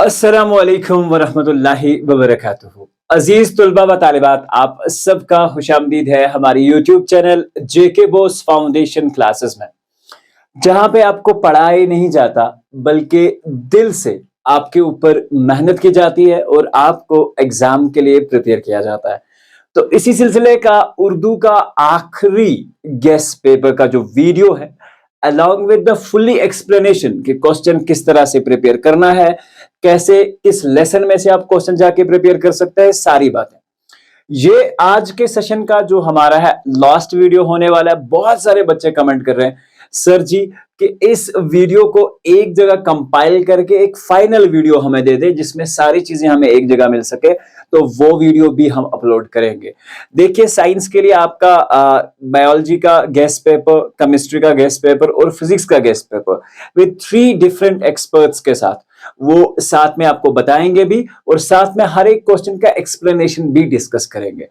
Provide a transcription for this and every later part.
अस्सलामुअलैकुम वरहमतुल्लाहि वबरकातुहू। अजीज तुलबा व तालिबात, आप सबका खुशामदीद है हमारी यूट्यूब चैनल जेके बोस फाउंडेशन क्लासेस में, जहां पे आपको पढ़ाई नहीं जाता बल्कि दिल से आपके ऊपर मेहनत की जाती है और आपको एग्जाम के लिए प्रिपेयर किया जाता है। तो इसी सिलसिले का उर्दू का आखिरी गेस्ट पेपर का जो वीडियो है, along with the fully explanation कि क्वेश्चन किस तरह से प्रिपेयर करना है, कैसे किस लेसन में से आप क्वेश्चन जाके प्रिपेयर कर सकते हैं, सारी बातें ये आज के सेशन का जो हमारा है लास्ट वीडियो होने वाला है। बहुत सारे बच्चे कमेंट कर रहे हैं सर जी कि इस वीडियो को एक जगह कंपाइल करके एक फाइनल वीडियो हमें दे दे जिसमें सारी चीजें हमें एक जगह मिल सके, तो वो वीडियो भी हम अपलोड करेंगे। देखिए, साइंस के लिए आपका बायोलॉजी का गेस्ट पेपर, केमिस्ट्री का गेस्ट पेपर और फिजिक्स का guest paper with 3 different experts के साथ, वो साथ में आपको बताएंगे भी और साथ में हर एक क्वेश्चन का एक्सप्लेनेशन भी डिस्कस करेंगे।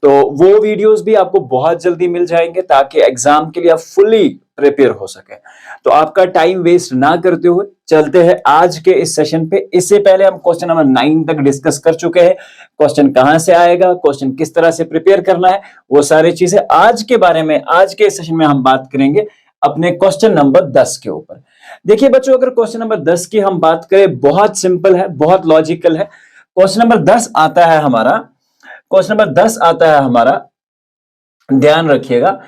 तो वो वीडियोस भी आपको बहुत जल्दी मिल जाएंगे ताकि एग्जाम के लिए आप फुली प्रिपेयर हो सके। तो आपका टाइम वेस्ट ना करते हुए चलते हैं आज के इस सेशन पे। इससे पहले हम क्वेश्चन नंबर 9 तक डिस्कस कर चुके हैं। क्वेश्चन कहां से आएगा, क्वेश्चन किस तरह से प्रिपेयर करना है, वो सारी चीजें आज के बारे में आज के सेशन में हम बात करेंगे अपने क्वेश्चन नंबर 10 के ऊपर। देखिए बच्चों, अगर क्वेश्चन नंबर 10 की हम बात करें, बहुत सिंपल है, बहुत लॉजिकल है। क्वेश्चन नंबर 10 आता है हमारा, क्वेश्चन नंबर 10 आता है हमारा, ध्यान रखिएगा,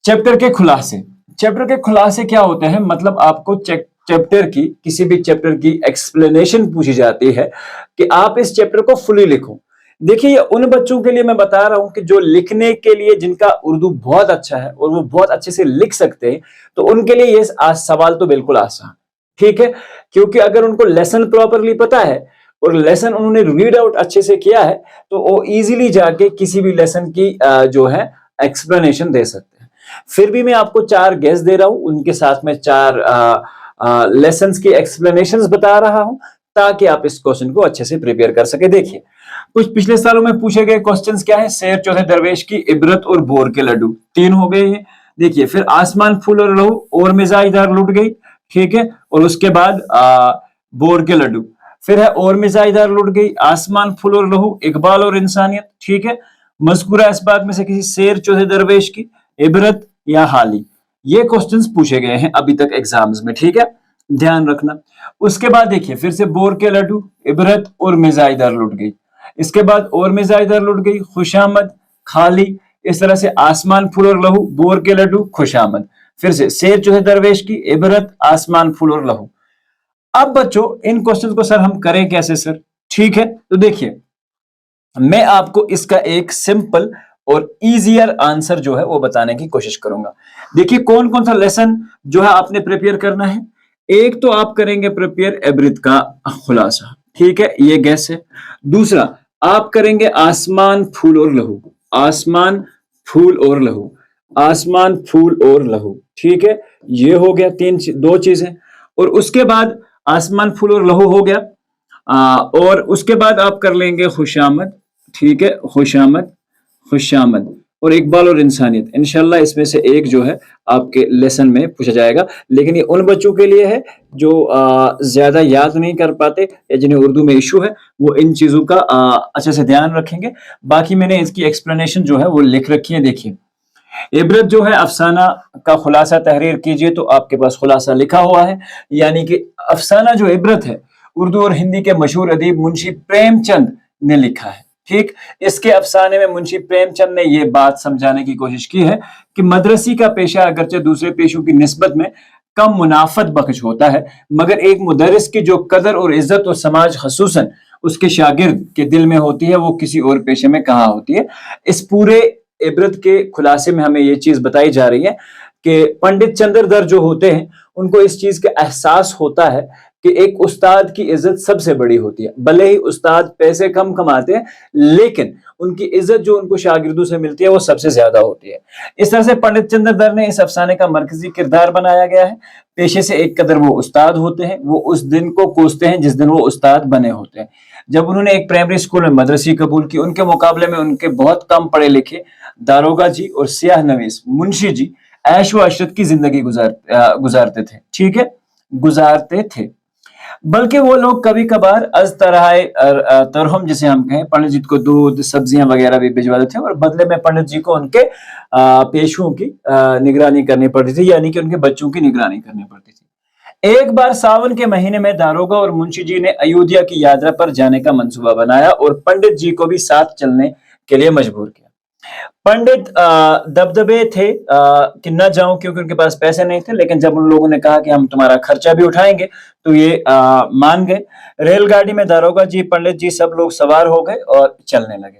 चैप्टर के खुलासे। चैप्टर के खुलासे क्या होते हैं, मतलब आपको चैप्टर की, किसी भी चैप्टर की एक्सप्लेनेशन पूछी जाती है कि आप इस चैप्टर को फुली लिखो। देखिए, ये उन बच्चों के लिए मैं बता रहा हूं कि जो लिखने के लिए, जिनका उर्दू बहुत अच्छा है और वो बहुत अच्छे से लिख सकते हैं, तो उनके लिए ये सवाल तो बिल्कुल आसान, ठीक है। क्योंकि अगर उनको लेसन प्रॉपरली पता है और लेसन उन्होंने रीड आउट अच्छे से किया है, तो वो इजीली जाके किसी भी लेसन की जो है एक्सप्लेनेशन दे सकते हैं। फिर भी मैं आपको 4 गेस दे रहा हूं, उनके साथ में 4 लेसन्स की एक्सप्लेनेशंस बता रहा हूं ताकि आप इस क्वेश्चन को अच्छे से प्रिपेयर कर सके। देखिए, कुछ पिछले सालों में पूछे गए क्वेश्चंस क्या है, शेर चौथे दरवेश की, इबरत और बोर के लड्डू, 3 हो गए हैं। देखिए, फिर आसमान फूल और लहू और मिजाइदार लुट गई, ठीक है, और उसके बाद बोर के लड्डू, फिर है और मिजाइदार लुट गई, आसमान फूल और लहू, इकबाल और इंसानियत, ठीक है, मज़कूरा इस्बात में से किसी, शेर चौथे दरवेश की, इबरत या हाली। ये क्वेश्चंस पूछे गए हैं अभी तक एग्जाम्स में, ठीक है, ध्यान रखना। उसके बाद देखिए, फिर से बोर के लड्डू, इबरत और मिजाइदार लुट गई, इसके बाद और मिजाइदार लुट गई, खुशामद, खाली, इस तरह से आसमान फूल और लहू, बोर के लड्डू, खुशामद, फिर से शेर चौथे दरवेश की, इबरत, आसमान फूल और लहू। अब बच्चों, इन क्वेश्चंस को सर हम करें कैसे सर, ठीक है, तो देखिए, मैं आपको इसका एक सिंपल और इजियर आंसर जो है वो बताने की कोशिश करूंगा। देखिए, कौन कौन सा लेसन जो है आपने प्रिपेयर करना है। एक तो आप करेंगे प्रिपेयर इबरत का खुलासा, ठीक है, ये गैस है। दूसरा, आप करेंगे आसमान फूल और लहू, आसमान फूल और लहू, आसमान फूल और लहू, ठीक है, ये हो गया 2 चीजें। और उसके बाद आसमान फूल और लहू हो गया, और उसके बाद आप कर लेंगे खुशामद, ठीक है, खुशामद, खुशामद और इकबाल और इंसानियत। इंशाल्लाह इसमें से एक जो है आपके लेसन में पूछा जाएगा, लेकिन ये उन बच्चों के लिए है जो ज्यादा याद नहीं कर पाते या जिन्हें उर्दू में इशू है, वो इन चीजों का अच्छे से ध्यान रखेंगे। बाकी मैंने इसकी एक्सप्लेनेशन जो है वो लिख रखी है। देखिए, इबरत जो है, अफसाना का खुलासा तहरीर कीजिए, तो आपके पास खुलासा लिखा हुआ है, यानी कि अफसाना जो इबरत है, उर्दू और हिंदी के मशहूर अदीब मुंशी प्रेमचंद ने लिखा है, ठीक। इसके अफसाने में मुंशी प्रेमचंद ने यह बात समझाने की कोशिश की है कि मदरसी का पेशा अगरचे दूसरे पेशों की निस्बत में कम मुनाफत बख्श होता है, मगर एक मुदर्रिस की जो कदर और इज्जत और समाज खसूसन उसके शागिर्द के दिल में होती है, वो किसी और पेशे में कहाँ होती है। इस पूरे इबरत के खुलासे में हमें ये चीज बताई जा रही है कि पंडित चंद्रदर जो होते हैं, उनको इस चीज का एहसास होता है कि एक उस्ताद की इज्जत सबसे बड़ी होती है। भले ही उस्ताद पैसे कम कमाते हैं, लेकिन उनकी इज्जत जो उनको शागिर्दों से मिलती है वो सबसे ज्यादा होती है। इस तरह से पंडित चंद्रदर ने इस अफसाने का मरकजी किरदार बनाया गया है। पेशे से एक कदर वो उस्ताद होते हैं, वो उस दिन को कोसते हैं जिस दिन वो उस्ताद बने होते हैं। जब उन्होंने एक प्राइमरी स्कूल में मदरसी कबूल की, उनके मुकाबले में उनके बहुत कम पढ़े लिखे दारोगा जी और सियाह नवीस मुंशी जी ऐश व अशरत की जिंदगी गुजारते थे, ठीक है, गुजारते थे। बल्कि वो लोग कभी कभार अज तरह तरहम जिसे हम कहें, पंडित जी को दूध सब्जियां वगैरह भी भिजवा देते थे, और बदले में पंडित जी को उनके पेशुओं की निगरानी करनी पड़ती थी, यानी कि उनके बच्चों की निगरानी करनी पड़ती थी। एक बार सावन के महीने में दारोगा और मुंशी जी ने अयोध्या की यात्रा पर जाने का मंसूबा बनाया और पंडित जी को भी साथ चलने के लिए मजबूर किया। पंडित दबदबे थे कि न जाऊं क्योंकि उनके पास पैसे नहीं थे, लेकिन जब उन लोगों ने कहा कि हम तुम्हारा खर्चा भी उठाएंगे तो ये मान गए। रेलगाड़ी में दारोगा जी, पंडित जी, सब लोग सवार हो गए और चलने लगे।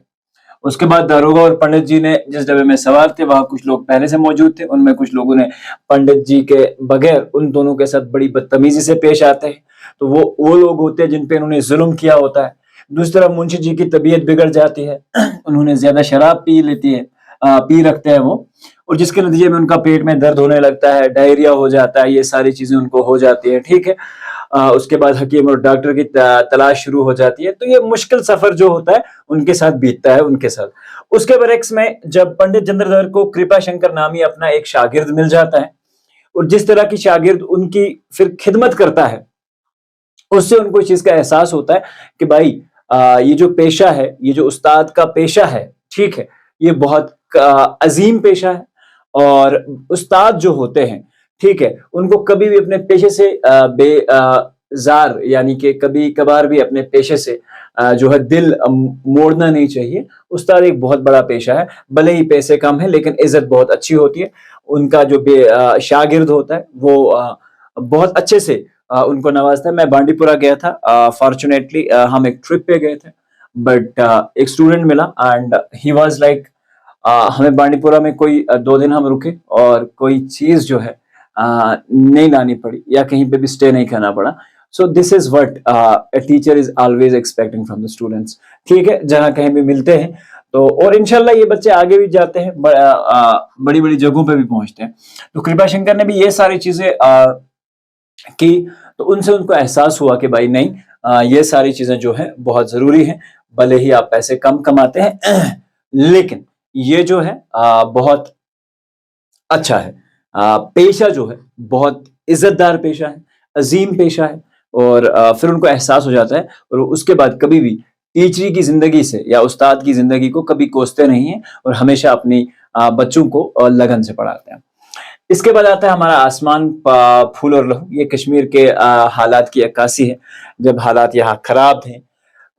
उसके बाद दारोगा और पंडित जी ने जिस डब्बे में सवार थे वहां कुछ लोग पहले से मौजूद थे। उनमें कुछ लोगों ने पंडित जी के बगैर उन दोनों के साथ बड़ी बदतमीजी से पेश आते हैं, तो वो लोग होते हैं जिन पे उन्होंने जुल्म किया होता है। दूसरी तरफ मुंशी जी की तबीयत बिगड़ जाती है, उन्होंने ज्यादा शराब पी लेती है, पी रखते हैं वो, और जिसके नतीजे में उनका पेट में दर्द होने लगता है, डायरिया हो जाता है, ये सारी चीजें उनको हो जाती है। ठीक है, उसके बाद हकीम और डॉक्टर की तलाश शुरू हो जाती है। तो ये मुश्किल सफर जो होता है उनके साथ बीतता है उनके साथ। उसके बरक्स में जब पंडित जंद्रधर को कृपा शंकर नामी अपना एक शागिर्द मिल जाता है, और जिस तरह की शागिर्द उनकी फिर खिदमत करता है, उससे उनको इस चीज का एहसास होता है कि भाई ये जो पेशा है, ये जो उस्ताद का पेशा है, ठीक है, ये बहुत अजीम पेशा है। और उस्ताद जो होते हैं, ठीक है, उनको कभी भी अपने पेशे से बेजार, यानी कि कभी कभार भी अपने पेशे से जो है दिल मोड़ना नहीं चाहिए। उस्ताद एक बहुत बड़ा पेशा है, भले ही पैसे कम है लेकिन इज्जत बहुत अच्छी होती है। उनका जो शागिर्द होता है वो बहुत अच्छे से उनको नवाजता है। मैं बांडीपुरा गया था, फॉर्चुनेटली हम एक ट्रिप पे गए थे, बट एक स्टूडेंट मिला एंड ही वाज लाइक, हमें बांडीपुरा में कोई 2 दिन हम रुके और कोई चीज जो है नहीं लानी पड़ी या कहीं पे भी स्टे नहीं करना पड़ा। So this is what a teacher is always expecting from the students. ठीक है, जहां कहीं भी मिलते हैं तो, और इंशाल्लाह ये बच्चे आगे भी जाते हैं, बड़ी बड़ी जगहों पे भी पहुंचते हैं। तो कृपा शंकर ने भी ये सारी चीजें की, तो उनसे उनको एहसास हुआ कि भाई नहीं, ये सारी चीजें जो है बहुत जरूरी हैं। भले ही आप पैसे कम कमाते हैं लेकिन ये जो है बहुत अच्छा है। पेशा जो है बहुत इज्जतदार पेशा है, अजीम पेशा है। और फिर उनको एहसास हो जाता है, और उसके बाद कभी भी टीचरी की जिंदगी से या उस्ताद की जिंदगी को कभी कोसते नहीं है, और हमेशा अपनी बच्चों को लगन से पढ़ाते हैं। इसके बाद आता है हमारा आसमान फूल और लहू। ये कश्मीर के हालात की अक्कासी है, जब हालात यहाँ खराब थे।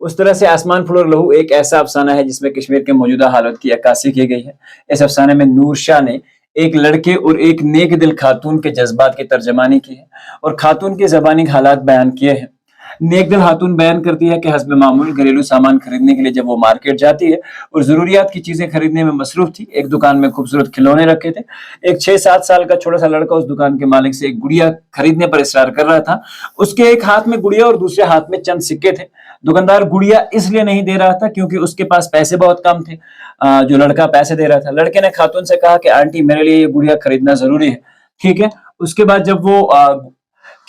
उस तरह से आसमान फूल और लहू एक ऐसा अफसाना है जिसमें कश्मीर के मौजूदा हालत की अक्कासी की गई है। इस अफसाने में नूर शाह ने एक लड़के और एक नेक दिल खातून के जज्बात की तर्जमानी की है और खातून के ज़बानी हालात बयान किए हैं। नेक दिल खातून बयान करती है कि हस्ब मामूल घरेलू सामान खरीदने के लिए जब वो मार्केट जाती है और जरूरियात की चीजें खरीदने में मसरूफ थी, एक दुकान में खूबसूरत खिलौने रखे थे। एक 6-7 साल का छोटा सा लड़का उस दुकान के मालिक से एक गुड़िया खरीदने पर इसरार कर रहा था। उसके एक हाथ में गुड़िया और दूसरे हाथ में चंद सिक्के थे। दुकानदार गुड़िया इसलिए नहीं दे रहा था क्योंकि उसके पास पैसे बहुत कम थे, जो लड़का पैसे दे रहा था। लड़के ने खातून से कहा कि आंटी मेरे लिए ये गुड़िया खरीदना जरूरी है। ठीक है, उसके बाद जब वो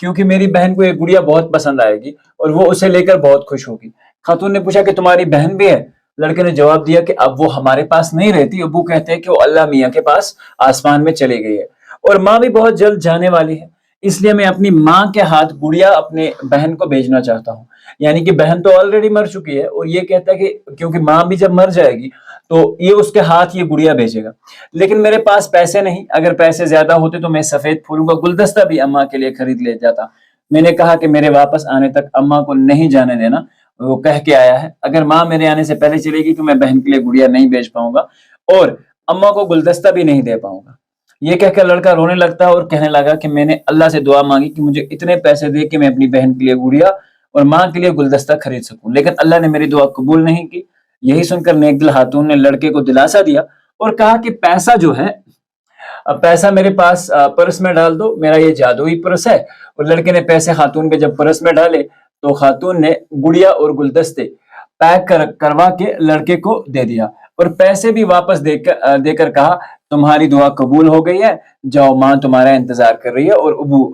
क्योंकि मेरी बहन को ये गुड़िया बहुत पसंद आएगी और वो उसे लेकर बहुत खुश होगी। खातून ने पूछा कि तुम्हारी बहन भी है? लड़के ने जवाब दिया कि अब वो हमारे पास नहीं रहती, अब्बू कहते हैं कि वो अल्लाह मियाँ के पास आसमान में चली गई है और माँ भी बहुत जल्द जाने वाली है, इसलिए मैं अपनी माँ के हाथ गुड़िया अपने बहन को भेजना चाहता हूँ। यानी कि बहन तो ऑलरेडी मर चुकी है और ये कहता है कि क्योंकि माँ भी जब मर जाएगी तो ये उसके हाथ ये गुड़िया भेजेगा, लेकिन मेरे पास पैसे नहीं। अगर पैसे ज्यादा होते तो मैं सफेद फूलों का गुलदस्ता भी अम्मा के लिए खरीद ले जाता। मैंने कहा कि मेरे वापस आने तक अम्मा को नहीं जाने देना, वो कह के आया है। अगर माँ मेरे आने से पहले चलेगी तो मैं बहन के लिए गुड़िया नहीं भेज पाऊंगा और अम्मा को गुलदस्ता भी नहीं दे पाऊंगा। ये कहकर लड़का रोने लगता है और कहने लगा कि मैंने अल्लाह से दुआ मांगी कि मुझे इतने पैसे दे कि मैं अपनी बहन के लिए गुड़िया और माँ के लिए गुलदस्ता खरीद सकूं, लेकिन अल्लाह ने मेरी दुआ कबूल नहीं की। यही सुनकर नेक दिल खातून ने लड़के को दिलासा दिया और कहा कि पैसा जो है, पैसा मेरे पास पर्स में डाल दो, मेरा ये जादुई पर्स है। और लड़के ने पैसे खातून के जब पर्स में डाले तो खातून ने गुड़िया और गुलदस्ते पैक करवा के लड़के को दे दिया और पैसे भी वापस देकर कहा तुम्हारी दुआ कबूल हो गई है, जाओ माँ तुम्हारा इंतजार कर रही है और अबू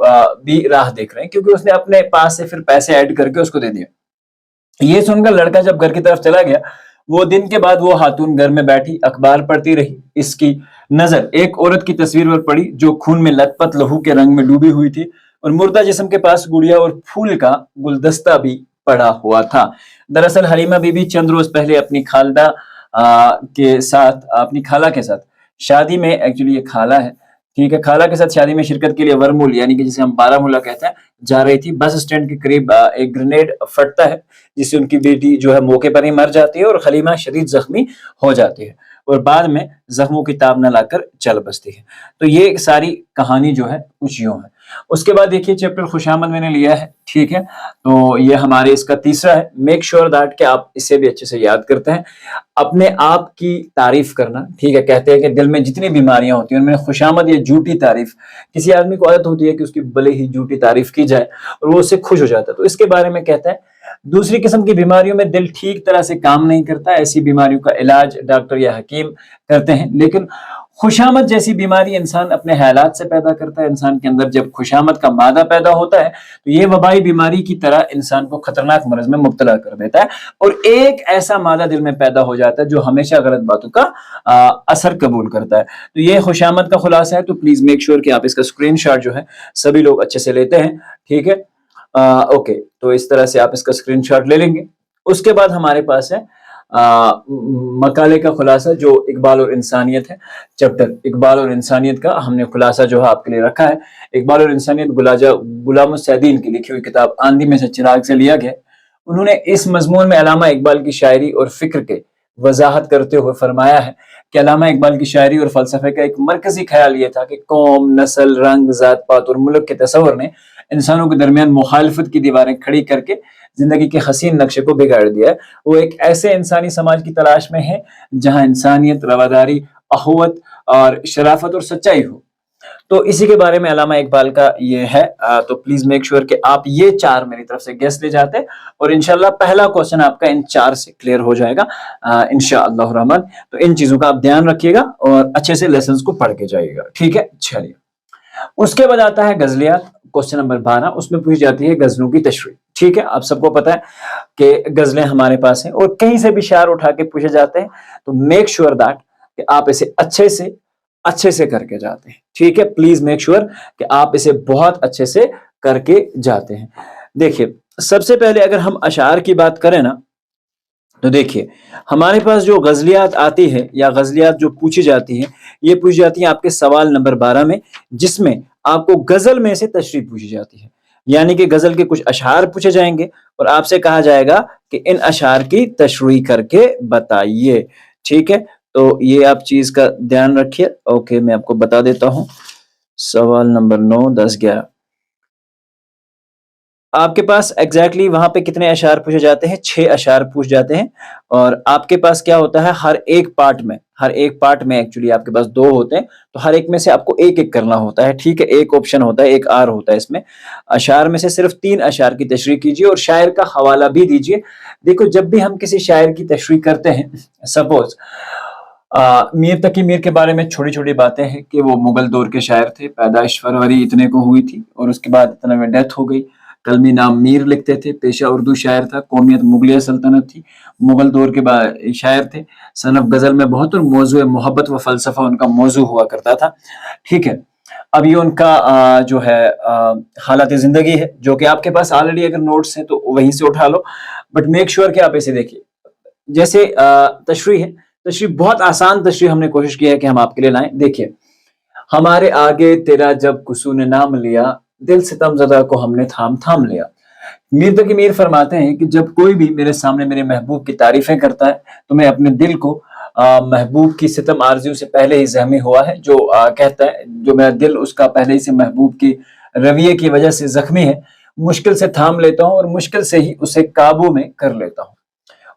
भी राह देख रहे हैं, क्योंकि उसने अपने पास से फिर पैसे ऐड करके उसको दे दिए। ये सुनकर लड़का जब घर की तरफ चला गया, वो दिन के बाद वो खातून घर में बैठी अखबार पढ़ती रही। इसकी नजर एक औरत की तस्वीर पर पड़ी जो खून में लथपथ लहू के रंग में डूबी हुई थी और मुर्दा जिस्म के पास गुड़िया और फूल का गुलदस्ता भी पड़ा हुआ था। दरअसल हलीमा बीबी चंद रोज पहले अपनी अपनी खाला के साथ शादी में, एक्चुअली ये खाला है, ठीक है, खाला के साथ शादी में शिरकत के लिए वरमूल यानी कि जिसे हम बारामूला कहते हैं जा रही थी। बस स्टैंड के करीब एक ग्रेनेड फटता है जिससे उनकी बेटी जो है मौके पर ही मर जाती है और हलीमा शदीद जख्मी हो जाती है और बाद में जख्मों की ताब न लाकर चल बसती है। तो ये सारी कहानी जो है कुछ यूं है। उसके बाद देखिए चैप्टर खुशामद मैंने लिया है, ठीक है, तो ये हमारे इसका तीसरा है। मेक श्योर दैट कि आप इसे भी अच्छे से याद करते हैं। अपने आप की तारीफ करना, ठीक है, कहते हैं कि दिल में जितनी बीमारियां होती हैं उनमें खुशामद या झूठी तारीफ, किसी आदमी को आदत होती है कि उसकी भले ही झूठी तारीफ की जाए और वो उससे खुश हो जाता है, तो इसके बारे में कहता है। दूसरी किस्म की बीमारियों में दिल ठीक तरह से काम नहीं करता, ऐसी बीमारियों का इलाज डॉक्टर या हकीम करते हैं, लेकिन खुशामद जैसी बीमारी इंसान अपने हालात से पैदा करता है। इंसान के अंदर जब खुशामद का मादा पैदा होता है तो ये वबाई बीमारी की तरह इंसान को खतरनाक मर्ज में मुब्तला कर देता है और एक ऐसा मादा दिल में पैदा हो जाता है जो हमेशा गलत बातों का असर कबूल करता है। तो ये खुशामद का खुलासा है। तो प्लीज मेक श्योर कि आप इसका स्क्रीनशॉट जो है सभी लोग अच्छे से लेते हैं, ठीक है। ओके, तो इस तरह से आप इसका स्क्रीनशॉट ले लेंगे। उसके बाद हमारे पास है मकाले का खुलासा जो इकबाल और इंसानियत है। चैप्टर इकबाल और इंसानियत का हमने खुलासा जो है आपके लिए रखा है। इकबाल और इंसानियत गुलाम सैदीन की लिखी हुई किताब आंधी में से चिराग से लिया गया। उन्होंने इस मजमून में अलामा इकबाल की शायरी और फिक्र के वजाहत करते हुए फरमाया है कि अलामा इकबाल की शायरी और फलसफे का एक मरकजी ख्याल ये था कि कौम, नस्ल, रंग, जात पात और मुल्क के तस्वर ने इंसानों के दरमियान मुखालफत की दीवारें खड़ी करके जिंदगी के हसीन नक्शे को बिगाड़ दिया है। वो एक ऐसे इंसानी समाज की तलाश में है जहां इंसानियत, रवादारी, अखुवत और शराफत और सच्चाई हो। तो इसी के बारे में अलामा इकबाल का ये है। तो प्लीज मेक श्योर कि आप ये 4 मेरी तरफ से गेस ले जाते हैं और इंशाल्लाह पहला क्वेश्चन आपका इन 4 से क्लियर हो जाएगा इंशाअल्लाह रहमान। तो इन चीजों का आप ध्यान रखिएगा और अच्छे से लेसन्स को पढ़ के जाइएगा, ठीक है। चलिए, उसके बाद आता है गजलियात, क्वेश्चन नंबर 12। उसमें पूछी जाती है गजलों की तशरीह, ठीक है। आप सबको पता है कि गजलें हमारे पास हैं और कहीं से भी शार उठा के पूछे जाते हैं, तो मेक श्योर दैट कि आप इसे अच्छे से करके जाते हैं, ठीक है। प्लीज मेक श्योर कि आप इसे बहुत अच्छे से करके जाते हैं। देखिए, सबसे पहले अगर हम अशार की बात करें ना, तो देखिए हमारे पास जो गजलियात आती है या गजलियात जो पूछी जाती है, ये पूछी जाती है आपके सवाल नंबर 12 में, जिसमें आपको गजल में से तशरीह पूछी जाती है। यानी कि गजल के कुछ अशार पूछे जाएंगे और आपसे कहा जाएगा कि इन अशार की तशरीह करके बताइए, ठीक है। तो ये आप चीज का ध्यान रखिए। ओके, मैं आपको बता देता हूं। सवाल नंबर 9, 10, 11 आपके पास एग्जैक्टली वहां पे कितने अशार पूछे जाते हैं? 6 अशार पूछ जाते हैं और आपके पास क्या होता है, हर एक पार्ट में एक्चुअली आपके पास 2 होते हैं, तो हर एक में से आपको एक एक करना होता है, ठीक है। एक ऑप्शन होता है, एक आर होता है इसमें। अशार में से सिर्फ 3 अशार की तशरीह कीजिए और शायर का हवाला भी दीजिए। देखो, जब भी हम किसी शायर की तशरीह करते हैं, सपोज मीर तकी मीर के बारे में छोटी छोटी बातें हैं कि वो मुगल दौर के शायर थे, पैदाइश फरवरी इतने को हुई थी और उसके बाद इतने में डेथ हो गई। कलमी नाम मीर लिखते थे, पेशा उर्दू शायर था, कौमियत मुगलिया सल्तनत थी, मुगल दौर के बाद शायर थे, सनफ गजल में बहुत और मौजू मोहब्बत व फलसफा उनका मौजू हुआ करता था, ठीक है। अब ये उनका जो है हालात ज़िंदगी है, जो कि आपके पास ऑलरेडी अगर नोट्स हैं तो वहीं से उठा लो, बट मेक श्योर कि आप इसे देखिए। जैसे तशरीह है, तशरीह बहुत आसान तशरीह हमने कोशिश की है कि हम आपके लिए लाएं। देखिए, हमारे आगे तेरा जब कुसू ने नाम लिया, दिल सितमज़दा को हमने थाम थाम लिया। मीर तकी मीर फरमाते हैं कि जब कोई भी मेरे सामने मेरे महबूब की तारीफें करता है तो मैं अपने दिल को महबूब की सितम आरज़ियों से पहले ही ज़हमी हुआ है, जो कहता है जो मेरा दिल उसका पहले ही से महबूब की रवैये की वजह से जख्मी है, मुश्किल से थाम लेता हूँ और मुश्किल से ही उसे काबू में कर लेता हूँ।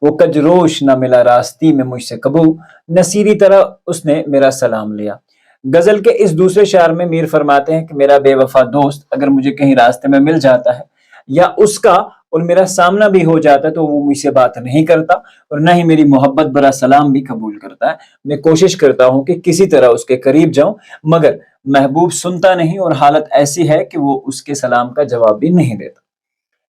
वो कजरोश न मिला रास्ती में मुझसे कबू, नसीरी तरह उसने मेरा सलाम लिया। गजल के इस दूसरे शार में मीर फरमाते हैं कि मेरा बेवफा दोस्त अगर मुझे कहीं रास्ते में मिल जाता है या उसका और मेरा सामना भी हो जाता है तो वो मुझसे बात नहीं करता और न ही मेरी मोहब्बत भरा सलाम भी कबूल करता है। मैं कोशिश करता हूँ कि किसी तरह उसके करीब जाऊं, मगर महबूब सुनता नहीं और हालत ऐसी है कि वो उसके सलाम का जवाब भी नहीं देता।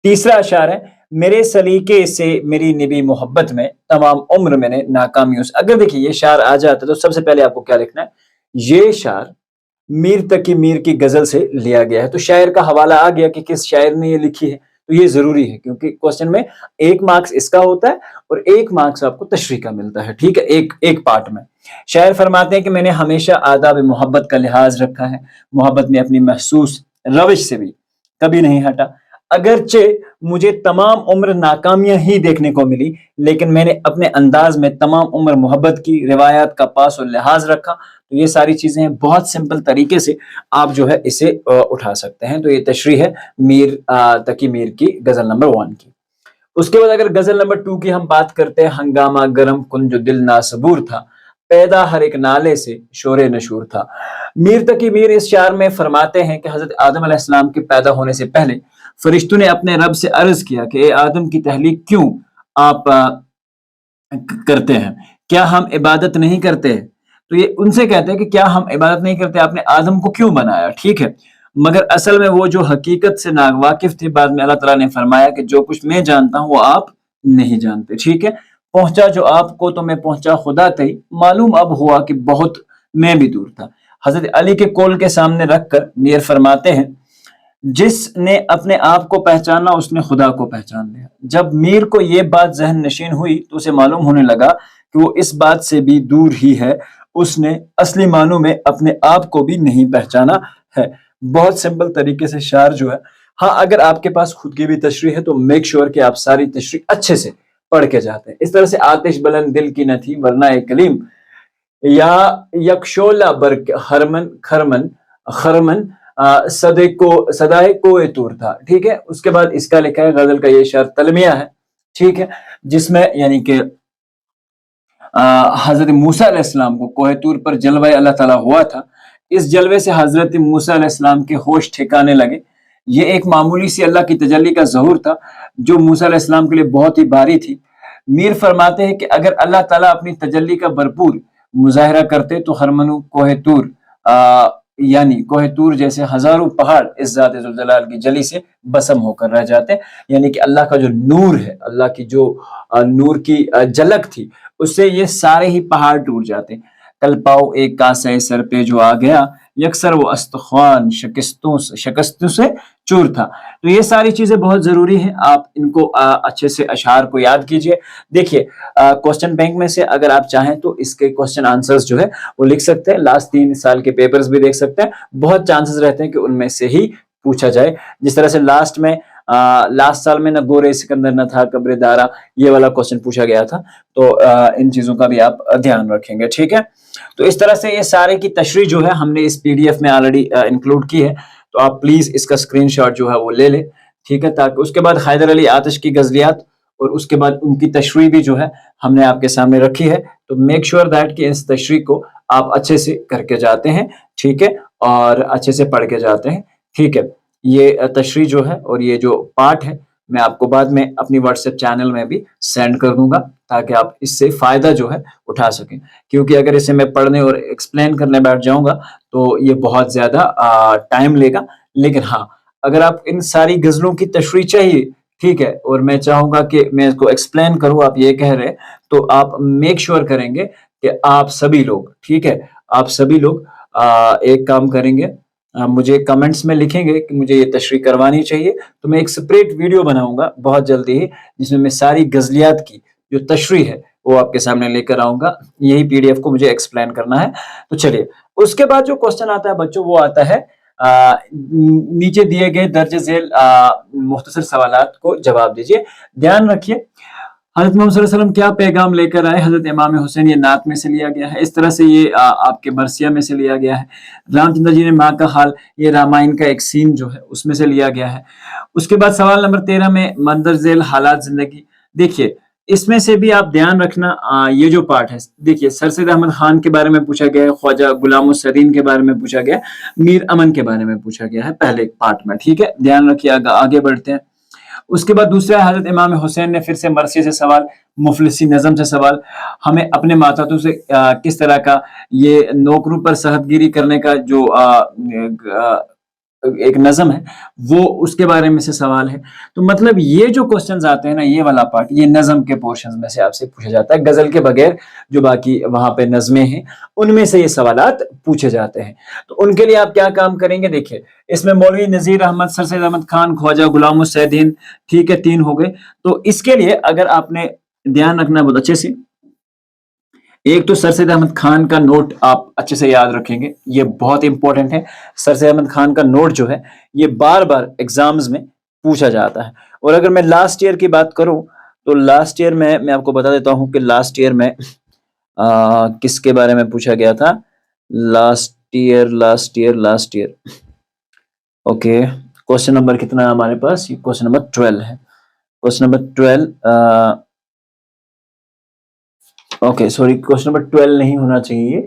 तीसरा अशार है, मेरे सलीके से मेरी निभी मोहब्बत में तमाम उम्र मैंने नाकामियों से। अगर देखिए ये शार आ जाता है तो सबसे पहले आपको क्या लिखना है, ये शार میر تقی میر کی غزل سے لیا گیا ہے۔ تو شاعر کا حوالہ آ گیا کہ کس شاعر نے یہ لکھی ہے، تو یہ ضروری ہے کیونکہ کوشچن میں 1 مارکس اس کا ہوتا ہے اور 1 مارکس آپ کو تشریح کا ملتا ہے، ٹھیک ہے، ایک پارٹ میں۔ شاعر فرماتے ہیں کہ میں نے ہمیشہ آداب محبت کا لحاظ رکھا ہے، محبت میں اپنی محسوس روش سے بھی کبھی نہیں ہٹا، اگرچہ مجھے تمام عمر ناکامیاں ہی دیکھنے کو ملی، لیکن میں نے اپنے انداز میں تمام عمر محبت کی روایات کا پاس و لحاظ رکھا۔ تو یہ ساری چیزیں ہیں، بہت سمپل طریقے سے آپ جو ہے اسے اٹھا سکتے ہیں۔ تو یہ تشریح ہے میر تقی میر کی غزل نمبر 1 کی۔ اس کے بعد اگر غزل نمبر 2 کی ہم بات کرتے ہیں، ہنگامہ گرم کن جو دل ناصبور تھا، پیدا ہر ایک نالے سے شور نشور تھا۔ میر تقی میر اس شعر میں فرماتے ہیں کہ حضرت آدم علیہ السلام کے پیدا ہونے سے پہلے فرشتوں نے اپنے رب سے عرض کیا کہ اے آدم کی تخلیق کیوں آپ کرتے ہیں، کیا ہم عبادت نہیں کرتے؟ تو یہ ان سے کہتے ہیں کہ کیا ہم عبادت نہیں کرتے، آپ نے آدم کو کیوں بنایا، ٹھیک ہے، مگر اصل میں وہ جو حقیقت سے ناواقف تھے، بعد میں اللہ تعالیٰ نے فرمایا کہ جو کچھ میں جانتا ہوں وہ آپ نہیں جانتے، ٹھیک ہے، پہنچا جو آپ کو تو میں پہنچا خدا تھی، معلوم اب ہوا کہ بہت میں بھی دور تھا۔ حضرت علی کے قول کے سامنے رکھ کر میر فرماتے ہیں جس نے اپنے آپ کو پہچانا اس نے خدا کو پہچان لیا۔ جب میر کو یہ بات ذہن نشین ہوئی تو اسے معلوم ہونے لگا کہ وہ اس بات سے بھی دور ہی ہے، اس نے اصلی معنوں میں اپنے آپ کو بھی نہیں پہچانا ہے۔ بہت سمپل طریقے سے شعر جو ہے، ہاں اگر آپ کے پاس خود کی بھی تشریح ہے تو میک شور کہ آپ ساری تشریح اچھے سے پڑھ کے جاتے ہیں۔ اس طرح سے آتش بلند دل کی نہ تھی ورنہ ایک کلیم، یا یک شعلہ برق ہرمن خرمن خرمن صدائے کوہ طور تھا، ٹھیک ہے۔ اس کے بعد اس کا لکھا ہے غزل کا یہ شعر تلمیہ ہے، ٹھیک ہے، جس میں یعنی کہ حضرت موسیٰ علیہ السلام کو کوہ طور پر جلوہ اللہ تعالیٰ ہوا تھا، اس جلوے سے حضرت موسیٰ علیہ السلام کے ہوش ٹھکانے لگے۔ یہ ایک معمولی سی اللہ کی تجلی کا ظہور تھا جو موسیٰ علیہ السلام کے لیے بہت ہی بھاری تھی۔ میر فرماتے ہیں کہ اگر اللہ تعالیٰ اپنی تجلی کا بھرپور مظاہرہ کرتے تو ہرمنو کوہ طور یعنی کوہ طور جیسے ہزاروں پہاڑ اس ذات ذوالجلال کی جلی سے بسم ہو کر رہ جاتے، یعنی کہ اللہ کا جو نور ہے، اللہ کی جو نور کی جھلک تھی، اس سے یہ سارے ہی پہاڑ ٹوٹ جاتے۔ کل پاؤ ایک کاسے سر پہ جو آ گیا، یکسر وہ استخوان شکستوں سے چور تھا۔ تو یہ ساری چیزیں بہت ضروری ہیں، آپ ان کو اچھے سے اشعار کو یاد کیجئے۔ دیکھیے کوسچن بینک میں سے اگر آپ چاہیں تو اس کے کوسچن آنسرز جو ہے وہ لکھ سکتے ہیں، لاسٹ 3 سال کے پیپرز بھی دیکھ سکتے ہیں، بہت چانسز رہتے ہیں کہ ان میں سے ہی پوچھا جائے۔ جس طرح سے لاسٹ سال میں نہ گورے سکندر نہ تھا قبر دارا، یہ والا کوسچن پوچھا گیا تھا، تو ان چیزوں کا بھی آپ دھیان رکھیں گے، ٹھیک ہے۔ تو اس طرح سے یہ سارے کی تشریح جو ہے ہم نے اس PDF میں آلریڈی انکلوڈ کی ہے، تو آپ پلیز اس کا اسکرین شاٹ جو ہے وہ لے لیں، ٹھیک ہے، تاکہ اس کے بعد حیدر علی آتش کی غزلیات اور اس کے بعد ان کی تشریح بھی جو ہے ہم نے آپ کے سامنے رکھی ہے، تو میک شور دیٹ کہ اس تشریح کو آپ اچھے سے کر کے جاتے ہیں، ٹھیک ہے، اور اچھے سے پڑھ کے جاتے ہیں، ٹھیک ہے۔ یہ تشریح جو ہے اور یہ جو پارٹ ہے میں آپ کو بعد میں اپنی واٹس ایپ چینل میں بھی سینڈ کر دوں گا تاکہ آپ اس سے فائدہ جو ہے اٹھا سکیں، کیونکہ اگر اسے میں پڑھنے اور ایکسپلین کرنے بیٹھ جاؤں گا تو یہ بہت زیادہ ٹائم لے گا، لیکن ہاں اگر آپ ان ساری غزلوں کی تشریح چاہیے، ٹھیک ہے، اور میں چاہوں گا کہ میں اس کو ایکسپلین کروں، آپ یہ کہہ رہے، تو آپ میک شور کریں گے کہ آپ سبھی لوگ، ٹھیک ہے، آپ سبھی لوگ ایک کام کریں گے، مجھے کمنٹس میں لکھیں گے کہ مجھے یہ تشریح کروانی چاہیے، تو میں ایک سپریٹ ویڈیو بناؤں گا بہت جلدی ہی جس میں ساری غزلیات کی جو تشریح ہے وہ آپ کے سامنے لے کر آؤں گا، یہی PDF کو مجھے ایکسپلین کرنا ہے۔ تو چلیے اس کے بعد جو کوسچن آتا ہے بچوں وہ آتا ہے نیچے دیے گئے درج ذیل مختصر سوالات کو جواب دیجیے۔ دھیان رکھیے حضرت محمد صلی اللہ علیہ وسلم کیا پیغام لے کر آئے، حضرت امام حسین، یہ نعت میں سے لیا گیا ہے، اس طرح سے یہ آپ کے مرثیہ میں سے لیا گیا ہے۔ رام چندر جی نے ماں کا حال، یہ رامائن کا ایک سین جو ہے اس میں سے لیا گیا ہے۔ اس کے بعد سوال نمبر 13 میں مندر ذیل حالات زندگی، دیکھیے اس میں سے بھی آپ دھیان رکھنا، یہ جو پارٹ ہے دیکھیے سر سید احمد خان کے بارے میں پوچھا گیا ہے، خواجہ غلام السرین کے بارے میں پوچھا گیا ہے، میر امن کے بارے میں پوچھا گیا ہے پہلے پارٹ میں، ٹھیک ہے، دھیان رکھیے، آگے بڑھتے ہیں۔ اس کے بعد دوسرا حضرت امام حسین نے پھر سے مرثیے سے سوال، مفلسی نظم سے سوال، ہمیں اپنے ماتحتوں سے کس طرح کا یہ نوکروں پر سہت گیری کرنے کا جو ایک نظم ہے وہ اس کے بارے میں سے سوال ہے. تو مطلب یہ جو کوشچنز آتے ہیں نا یہ والا پارٹ یہ نظم کے پورشنز میں سے آپ سے پوچھا جاتا ہے. غزل کے بغیر جو باقی وہاں پہ نظمیں ہیں ان میں سے یہ سوالات پوچھے جاتے ہیں. تو ان کے لیے آپ کیا کام کریں گے؟ دیکھیے اس میں مولوی نذیر احمد، سر سید احمد خان، خواجہ غلام السعدین، ٹھیک ہے 3 ہو گئے. تو اس کے لیے اگر آپ نے دھیان رکھنا بہت اچھے سے، ایک تو سر سید احمد خان کا نوٹ آپ اچھے سے یاد رکھیں گے، یہ بہت امپورٹنٹ ہے. سر سید احمد خان کا نوٹ جو ہے یہ بار بار ایگزامز میں پوچھا جاتا ہے. اور اگر میں لاسٹ ایئر کی بات کروں تو لاسٹ ایئر میں آپ کو بتا دیتا ہوں کہ لاسٹ ایئر میں کس کے بارے میں پوچھا گیا تھا. Last year okay, question number کتنا ہے ہمارے پاس؟ یہ کوشچن نمبر 12 ہے. Question number 12 okay sorry, question number 12 نہیں ہونا چاہیے،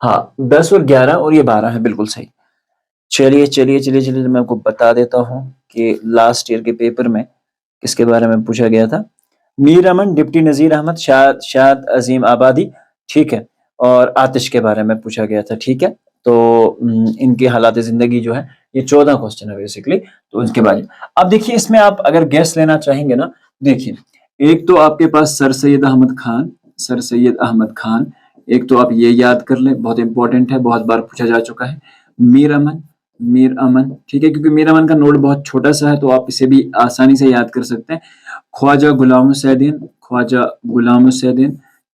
ہاں 10 اور 11 اور یہ 12 ہے، بالکل صحیح. چلیے میں آپ کو بتا دیتا ہوں کہ لاسٹ ایئر کے پیپر میں کس کے بارے میں پوچھا گیا تھا. میر امن، ڈپٹی نذیر احمد، شاد عظیم آبادی، ٹھیک ہے، اور آتش کے بارے میں پوچھا گیا تھا. ٹھیک ہے، تو ان کے حالات زندگی جو ہے یہ 14 کوشچن ہے بیسکلی. تو اس کے بعد اب دیکھیے اس میں آپ اگر گیس لینا چاہیں گے نا، دیکھیے ایک تو آپ کے پاس سر سید احمد خان، ایک تو آپ یہ یاد کر لیں، بہت امپورٹنٹ ہے، بہت بار پوچھا جا چکا ہے. میر امن، ٹھیک ہے، کیونکہ میر امن کا نوٹ بہت چھوٹا سا ہے تو آپ اسے بھی آسانی سے یاد کر سکتے ہیں. خواجہ غلام السعدین،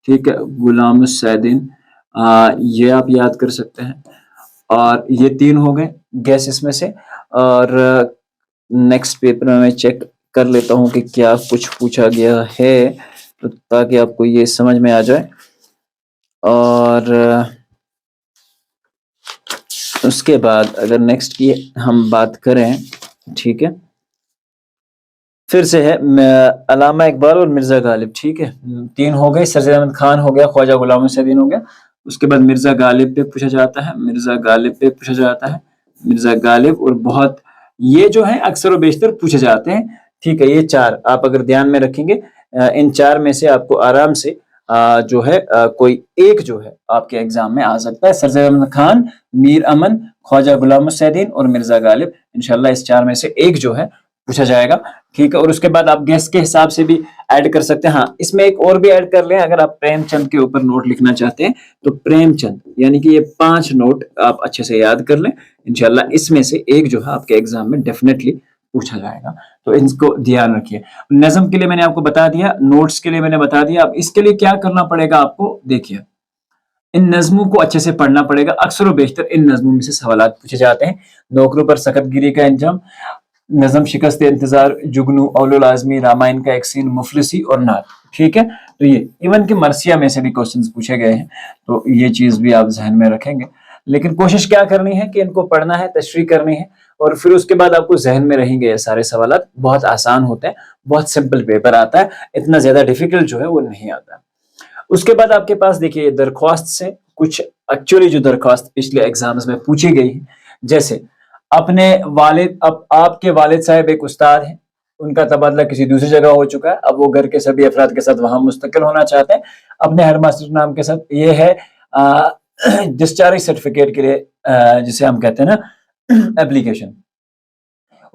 ٹھیک ہے، غلام السعدین، یہ آپ یاد کر سکتے ہیں. اور یہ 3 ہو گئے گیس اس میں سے. اور نیکسٹ پیپر میں چیک کر لیتا ہوں کہ کیا کچھ پوچھا گیا ہے تو تاکہ آپ کو یہ سمجھ میں آ جائے. اور اس کے بعد اگر نیکسٹ کی ہم بات کریں، ٹھیک ہے، پھر سے ہے علامہ اقبال اور مرزا غالب. ٹھیک ہے 3 ہو گئے، سر سید احمد خان ہو گیا، خواجہ غلام السعدین ہو گیا. اس کے بعد مرزا غالب پہ پوچھا جاتا ہے، مرزا غالب اور بہت یہ جو ہے اکثر و بیشتر پوچھے جاتے ہیں. ٹھیک ہے، یہ 4 آپ اگر دھیان میں رکھیں گے، ان 4 میں سے آپ کو آرام سے جو ہے کوئی ایک جو ہے آپ کے ایگزام میں آ سکتا ہے. سر سید احمد خان، میر امن، خواجہ غلام السعدین اور مرزا غالب، انشاءاللہ اس 4 میں سے ایک جو ہے پوچھا جائے گا. ٹھیک ہے، اور اس کے بعد آپ گیس کے حساب سے بھی ایڈ کر سکتے ہیں. ہاں اس میں ایک اور بھی ایڈ کر لیں، اگر آپ پریم چند کے اوپر نوٹ لکھنا چاہتے ہیں تو پریم چند یعنی کہ یہ 5 نوٹ آپ اچھے سے یاد کر لیں. انشاءاللہ اس میں سے ایک جو ہے آپ کے ایگزام میں ڈیفینیٹلی پوچھا جائے گا. تو ان کو دھیان رکھیے. نظم کے لیے میں نے آپ کو بتا دیا، نوٹس کے لیے میں نے بتا دیا. اب اس کے لیے کیا کرنا پڑے گا آپ کو؟ دیکھیے ان نظموں کو اچھے سے پڑھنا پڑے گا. اکثر و بیشتر ان نظموں میں سے سوالات پوچھے جاتے ہیں. نوکروں پر سخت گیری کا انجام، نظم شکست انتظار، جگنو، اول العزمی، رامائن کا ایک سین، مفلسی اور نعت. ٹھیک ہے، تو یہ ایون کہ مرثیہ میں سے بھی کوشچنز پوچھے گئے ہیں، تو یہ چیز بھی آپ ذہن میں رکھیں گے. لیکن کوشش کیا کرنی ہے کہ ان کو پڑھنا ہے، تشریح کرنی ہے، اور پھر اس کے بعد آپ کو ذہن میں رہیں گے. یہ سارے سوالات بہت آسان ہوتے ہیں، بہت سمپل پیپر آتا ہے، اتنا زیادہ ڈیفیکلٹ جو ہے وہ نہیں آتا. اس کے بعد آپ کے پاس دیکھیے درخواست سے کچھ ایکچولی جو درخواست پچھلے ایگزامز میں پوچھی گئی ہے، جیسے اپنے والد، اب آپ کے والد صاحب ایک استاد ہیں، ان کا تبادلہ کسی دوسری جگہ ہو چکا ہے، اب وہ گھر کے سبھی افراد کے ساتھ وہاں مستقل ہونا چاہتے ہیں اپنے ہیڈ ماسٹر نام کے ساتھ. یہ ہے ڈسچارج سرٹیفکیٹ کے لیے جسے ہم کہتے ہیں نا اپلیکیشن.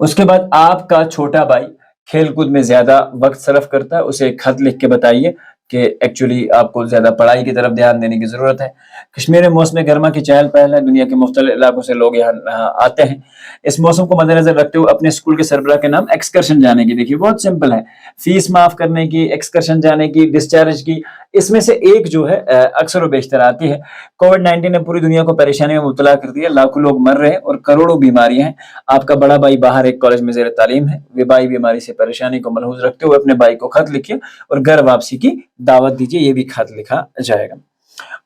اس کے بعد آپ کا چھوٹا بھائی کھیل کود میں زیادہ وقت صرف کرتا ہے، اسے ایک خط لکھ کے بتائیے کہ ایکچولی آپ کو زیادہ پڑھائی کی طرف دھیان دینے کی ضرورت ہے. کشمیر میں موسم گرما کی چہل پہل ہے، دنیا کے مختلف علاقوں سے لوگ یہاں آتے ہیں. اس موسم کو مد نظر رکھتے ہوئے اپنے اسکول کے سربراہ کے نام ایکسکرشن جانے کی. دیکھیے بہت سمپل ہے، فیس معاف کرنے کی، ایکسکرشن جانے کی، ڈسچارج کی، اس میں سے ایک جو ہے اکثر و بیشتر آتی ہے. کووڈ-19 نے پوری دنیا کو پریشانی میں مبتلا کر دیا، لاکھوں لوگ مر رہے ہیں اور کروڑوں بیماریاں ہیں. آپ کا بڑا بھائی باہر ایک کالج میں زیر تعلیم ہے. وبائی بیماری سے پریشانی کو ملحوظ رکھتے ہوئے اپنے بھائی کو خط لکھیے اور گھر واپسی کی دعوت دیجیے. یہ بھی خط لکھا جائے گا.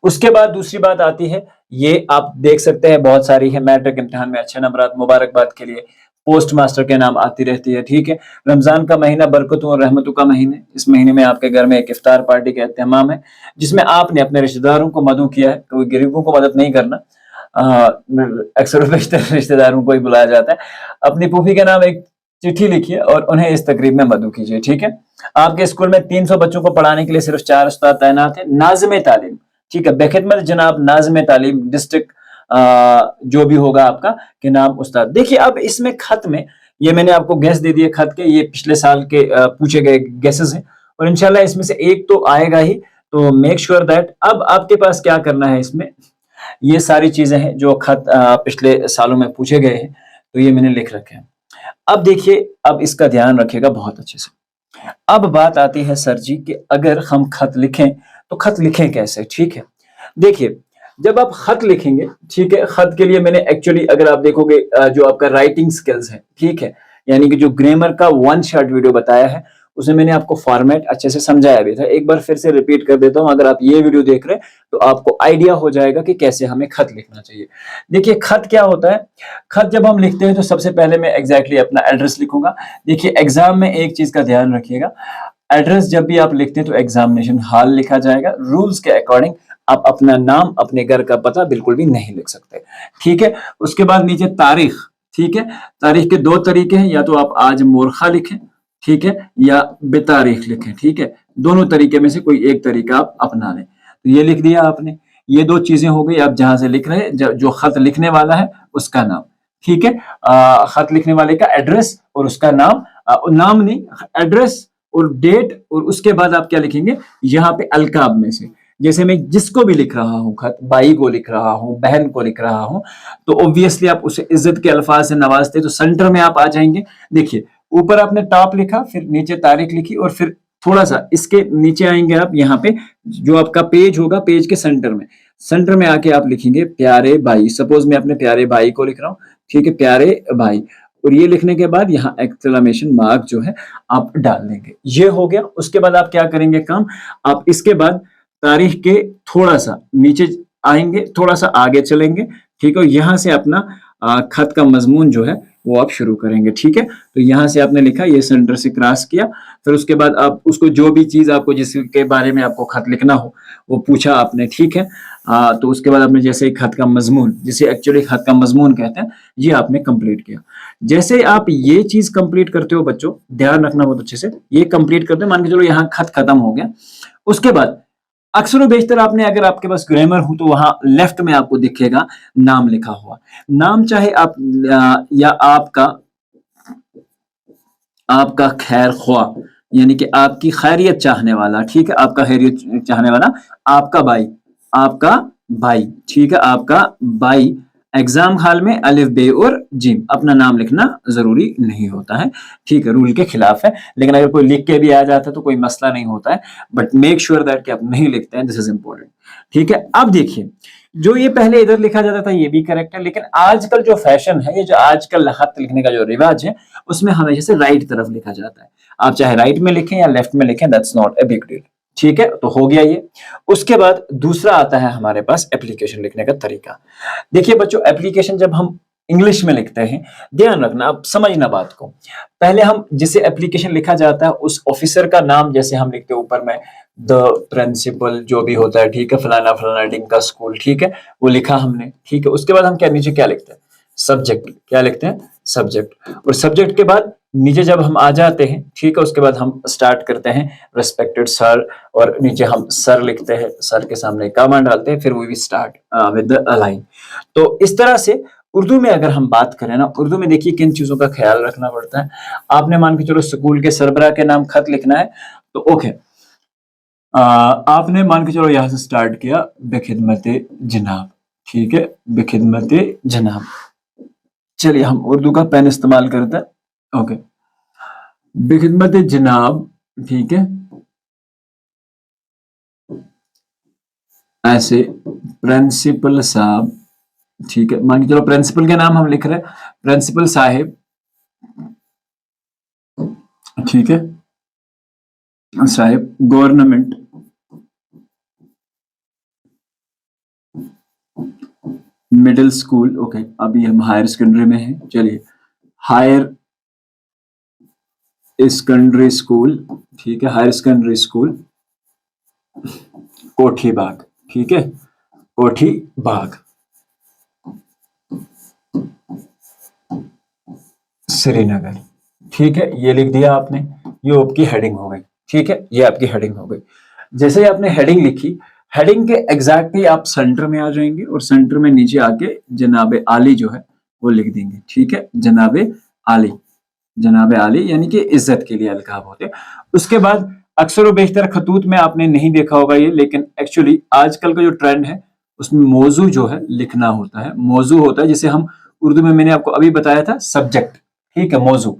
اس کے بعد دوسری بات آتی ہے، یہ آپ دیکھ سکتے ہیں بہت ساری ہے، میٹرک امتحان میں اچھے نمبرات، مبارکباد کے لیے پوسٹ ماسٹر کے نام آتی رہتی ہے. ٹھیک ہے، رمضان کا مہینہ برکتوں اور رحمتوں کا مہینہ، اس مہینے میں آپ کے گھر میں ایک افطار پارٹی کا اہتمام ہے جس میں آپ نے اپنے رشتہ داروں کو مدعو کیا ہے. کوئی غریبوں کو مدد نہیں کرنا، اکثر و بیشتر رشتہ داروں کو ہی بلایا جاتا ہے. اپنی پھوپھی کے نام ایک چٹھی لکھیے اور انہیں اس تقریب میں مدعو کیجیے. ٹھیک ہے، آپ کے اسکول میں 300 بچوں کو پڑھانے کے لیے صرف 4 استاد تعینات ہیں. ناظم تعلیم، ٹھیک ہے، بخدمت جناب ناظم تعلیم ڈسٹرکٹ जो भी होगा आपका कि नाम उस्ताद। देखिए अब इसमें खत में ये मैंने आपको गैस दे दिए खत के, ये पिछले साल के पूछे गए गैसेस हैं और इंशाल्लाह इसमें से एक तो आएगा ही। तो मेक श्योर दैट अब आपके पास क्या करना है, इसमें ये सारी चीजें हैं जो खत पिछले सालों में पूछे गए हैं, तो ये मैंने लिख रखे हैं। अब देखिए, अब इसका ध्यान रखिएगा बहुत अच्छे से। अब बात आती है सर जी कि अगर हम खत लिखें तो खत लिखें कैसे, ठीक है। देखिए जब आप खत लिखेंगे, ठीक है, खत के लिए मैंने एक्चुअली अगर आप देखोगे जो आपका राइटिंग स्किल्स है, ठीक है, यानी कि जो ग्रामर का वन शॉट वीडियो बताया है उसमें मैंने आपको फॉर्मेट अच्छे से समझाया भी था। एक बार फिर से रिपीट कर देता हूं, अगर आप ये वीडियो देख रहे हैं तो आपको आइडिया हो जाएगा कि कैसे हमें खत लिखना चाहिए। देखिए खत क्या होता है, खत जब हम लिखते हैं तो सबसे पहले मैं एग्जैक्टली अपना एड्रेस लिखूंगा। देखिए एग्जाम में एक चीज का ध्यान रखिएगा, एड्रेस जब भी आप लिखते हैं तो एग्जामिनेशन हॉल लिखा जाएगा। रूल्स के अकॉर्डिंग आप अपना नाम, अपने घर का पता बिल्कुल भी नहीं लिख सकते, ठीक है। उसके बाद नीचे तारीख, ठीक है, तारीख के दो तरीके हैं, या तो आप आज मोरखा लिखें, ठीक है, या बेतारीख लिखें, ठीक है। दोनों तरीके में से कोई एक तरीका आप अपना लें। तो ये लिख दिया आपने, ये दो चीजें हो गई। आप जहां से लिख रहे हैं, जो खत लिखने वाला है उसका नाम, ठीक है, खत लिखने वाले का एड्रेस और उसका नाम, नाम नहीं, एड्रेस और डेट, और उसके बाद आप क्या लिखेंगे यहाँ पे अलकाब में से। जैसे मैं जिसको भी लिख रहा हूँ खत, भाई को लिख रहा हूँ, बहन को लिख रहा हूँ, तो ऑब्वियसली आप उसे इज्जत के अल्फाज से नवाजते, तो सेंटर में आप आ जाएंगे। देखिए ऊपर आपने टॉप लिखा, फिर नीचे तारीख लिखी, और फिर थोड़ा सा इसके नीचे आएंगे आप, यहाँ पे जो आपका पेज होगा, पेज के सेंटर में आके आप लिखेंगे प्यारे भाई। सपोज मैं अपने प्यारे भाई को लिख रहा हूँ, ठीक है, प्यारे भाई, और ये लिखने के बाद यहाँ एक्सक्लेमेशन मार्क जो है आप डाल देंगे। ये हो गया। उसके बाद आप क्या करेंगे काम, आप इसके बाद तारीख के थोड़ा सा नीचे आएंगे, थोड़ा सा आगे चलेंगे, ठीक है, यहाँ से अपना खत का मजमून जो है वो आप शुरू करेंगे, ठीक है। तो यहाँ से आपने लिखा, ये सेंटर से क्रॉस किया, फिर उसके बाद आप उसको जो भी चीज आपको जिसके बारे में आपको खत लिखना हो वो पूछा आपने, ठीक है। तो उसके बाद आपने जैसे खत का मजमून, जिसे एक्चुअली खत का मजमून कहते हैं, ये आपने कंप्लीट किया। जैसे आप ये चीज कंप्लीट करते हो बच्चों, ध्यान रखना बहुत अच्छे से, ये कंप्लीट करते हो, मान के चलो यहाँ खत खत्म हो गया। उसके बाद अक्सर व बेशतर आपने, अगर आपके पास ग्रामर हो तो वहां लेफ्ट में आपको दिखेगा नाम लिखा हुआ। नाम चाहे आप या आपका खैर ख्वाह, यानी कि आपकी खैरियत चाहने वाला, ठीक है, आपका खैरियत चाहने वाला, आपका भाई, ठीक है, आपका भाई। एग्जाम हॉल में अलिफ बे और जिम अपना नाम लिखना जरूरी नहीं होता है, ठीक है, रूल के खिलाफ है। लेकिन अगर कोई लिख के भी आ जाता है तो कोई मसला नहीं होता है, बट मेक श्योर दैट कि आप नहीं लिखते हैं, दिस इज इंपॉर्टेंट, ठीक है। अब देखिए जो ये पहले इधर लिखा जाता था ये भी करेक्ट है, लेकिन आजकल जो फैशन है, ये जो आजकल खत लिखने का जो रिवाज है, उसमें हमेशा से राइट तरफ लिखा जाता है। आप चाहे राइट में लिखें या लेफ्ट में लिखें, that's not a big deal, ठीक है। तो हो गया ये। उसके बाद दूसरा आता है हमारे पास एप्लीकेशन लिखने का तरीका। देखिए बच्चों, एप्लीकेशन जब हम इंग्लिश में लिखते हैं, ध्यान रखना, आप समझना बात को। पहले हम जिसे एप्लीकेशन लिखा जाता है उस ऑफिसर का नाम, जैसे हम लिखते हैं ऊपर में द प्रिंसिपल जो भी होता है, ठीक है, फलाना फलाना डिंका स्कूल, ठीक है, वो लिखा हमने, ठीक है। उसके बाद हम क्या नीचे क्या लिखते हैं, सब्जेक्ट, क्या लिखते हैं, सब्जेक्ट। और सब्जेक्ट के बाद नीचे जब हम आ जाते हैं, ठीक है, उसके बाद हम स्टार्ट करते हैं रेस्पेक्टेड सर, और नीचे हम सर लिखते हैं, सर के सामने कॉमा डालते हैं, फिर we start with the line. तो इस तरह से उर्दू में अगर हम बात करें ना, उर्दू में देखिए किन चीजों का ख्याल रखना पड़ता है। आपने मान के चलो स्कूल के सरबराह के नाम खत लिखना है, तो ओके, आपने मान के चलो यहां से स्टार्ट किया बेखिदमते जनाब, ठीक है, बेखिदमते जनाब। चलिए हम उर्दू का पेन इस्तेमाल करते हैं, ओके, बेखिदमते जनाब, ठीक है, ऐसे प्रिंसिपल साहब, ठीक है, मान के चलो प्रिंसिपल के नाम हम लिख रहे हैं, प्रिंसिपल साहिब, ठीक है, Sahib, government, middle school, okay, अभी हम हायर सेकेंडरी में हैं, चलिए, हायर सेकेंडरी स्कूल, ठीक है, हायर सेकेंडरी स्कूल, कोठी बाग, ठीक है, कोठी बाग, श्रीनगर, ठीक है, ये लिख दिया आपने, ये आपकी हेडिंग हो गई, ठीक है, ये आपकी हेडिंग हो गई। जैसे ही आपने हेडिंग लिखी, हेडिंग के एग्जैक्टली आप सेंटर में आ जाएंगे और सेंटर में नीचे आके जनाब आली जो है वो लिख देंगे, ठीक है। जनाब आली, जनाब आली यानी कि इज्जत के लिए अलकाब होते हैं। उसके बाद अक्सर व बेशतर खतूत में आपने नहीं देखा होगा ये, लेकिन एक्चुअली आजकल का जो ट्रेंड है उसमें मौजू जो है लिखना होता है। मौजू होता है जिसे हम उर्दू में, मैंने आपको अभी बताया था, सब्जेक्ट, ठीक है, मौजू,